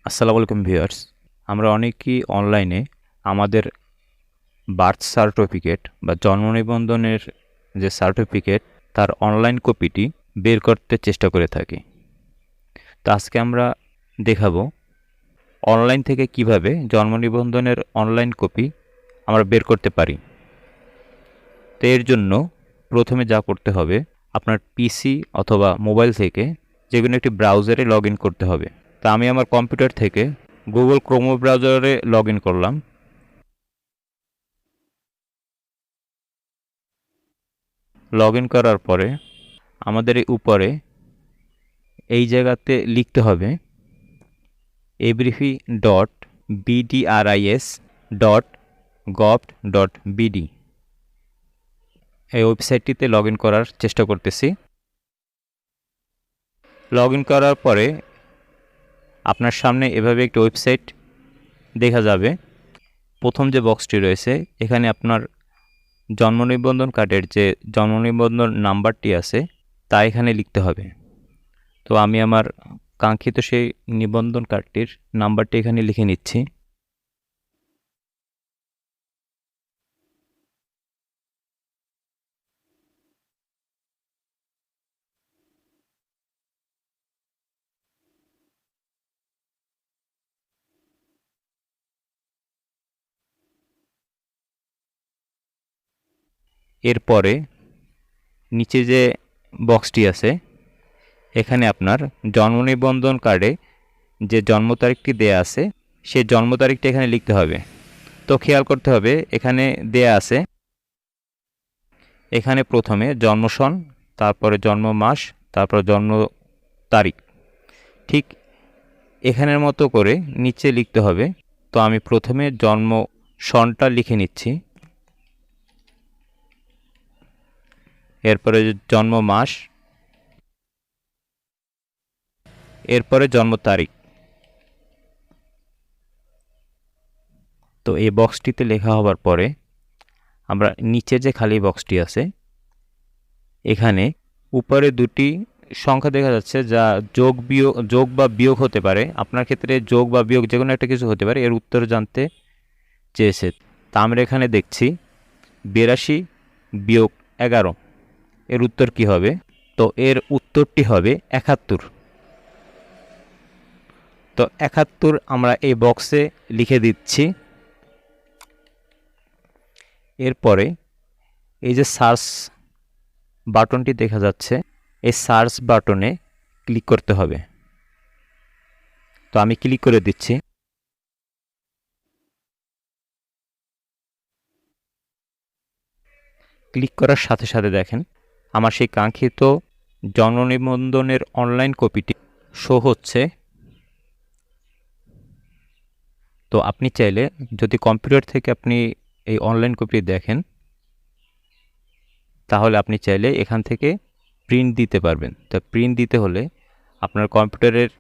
আসসালামু আলাইকুম ভিউয়ার্স। আমরা অনেকেই অনলাইনে আমাদের বার্থ সার্টিফিকেট বা জন্ম নিবন্ধনের যে সার্টিফিকেট তার অনলাইন কপিটি বের করতে চেষ্টা করে থাকি। তো আজকে আমরা দেখাবো অনলাইন থেকে কিভাবে জন্ম নিবন্ধনের অনলাইন কপি আমরা বের করতে পারি। তো এর জন্য প্রথমে যা করতে হবে, আপনার পিসি অথবা মোবাইল থেকে যেকোনো একটি ব্রাউজারে লগ ইন করতে হবে। তা আমি আমার কম্পিউটার থেকে গুগল ক্রোম ব্রাউজারে লগ ইন করলাম। লগ ইন করার পরে আমাদের এই উপরে এই জায়গাতে লিখতে হবে abrefi.bdris.gov.bd। এই ওয়েবসাইটটিতে লগ ইন করার চেষ্টা করতেছি। লগ ইন করার পরে আপনার সামনে এভাবে একটি ওয়েবসাইট দেখা যাবে। প্রথম যে বক্সটি রয়েছে এখানে আপনার জন্ম নিবন্ধন কার্ডের যে জন্ম নিবন্ধন নাম্বারটি আছে তা এখানে লিখতে হবে। তো আমি আমার কাঙ্ক্ষিত সেই নিবন্ধন কার্ডটির নাম্বারটি এখানে লিখে নিচ্ছি। এরপরে নিচে যে বক্সটি আছে এখানে আপনার জন্ম নিবন্ধন কার্ডে যে জন্ম তারিখটি দেয়া আছে সেই জন্ম তারিখটি এখানে লিখতে হবে। তো খেয়াল করতে হবে এখানে দেয়া আছে, এখানে প্রথমে জন্ম সন, তারপরে জন্ম মাস, তারপর জন্ম তারিখ, ঠিক এখানের মতো করে নিচে লিখতে হবে। তো আমি প্রথমে জন্ম সনটা লিখে নিচ্ছি, এরপরে জন্ম মাস, এরপরে জন্ম তারিখ। তো এই বক্সটিতে লেখা হবার পরে আমরা নিচের যে খালি বক্সটি আছে এখানে উপরে দুটি সংখ্যা দেখা যাচ্ছে যা যোগ বা বিয়োগ হতে পারে। আপনার ক্ষেত্রে যোগ বা বিয়োগ যে কোনো একটা কিছু হতে পারে, এর উত্তর জানতে চেয়েছে। তা আমরা এখানে দেখছি 82 বিয়োগ 11, এর উত্তর কি হবে? তো এর উত্তরটি হবে 71। তো 71 আমরা এই বক্সে লিখে দিচ্ছি। এরপরে এই যে সার্চ বাটনটি দেখা যাচ্ছে এই সার্চ বাটনে ক্লিক করতে হবে। তো আমি ক্লিক করে দিচ্ছি। ক্লিক করার সাথে সাথে দেখেন আমার সেই কাঙ্ক্ষিত জন্ম নিবন্ধনের অনলাইন কপিটি শো হচ্ছে। তো আপনি চাইলে যদি কম্পিউটার থেকে আপনি এই অনলাইন কপি দেখেন তাহলে আপনি চাইলে এখান থেকে প্রিন্ট দিতে পারবেন। তো প্রিন্ট দিতে হলে আপনার কম্পিউটারের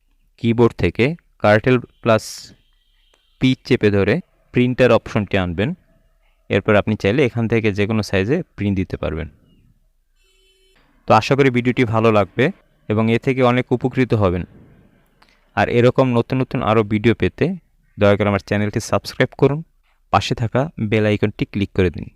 কিবোর্ড থেকে Ctrl+P চেপে ধরে প্রিন্টার অপশনটি আনবেন। এরপর আপনি চাইলে এখান থেকে যে কোনো সাইজে প্রিন্ট দিতে পারবেন। তো আশা করি ভিডিওটি ভালো লাগবে এবং এ থেকে অনেক উপকৃত হবেন। আর এরকম নতুন নতুন আরও ভিডিও পেতে দয়া করে আমার চ্যানেলটি সাবস্ক্রাইব করুন, পাশে থাকা বেল আইকনটি ক্লিক করে দিন।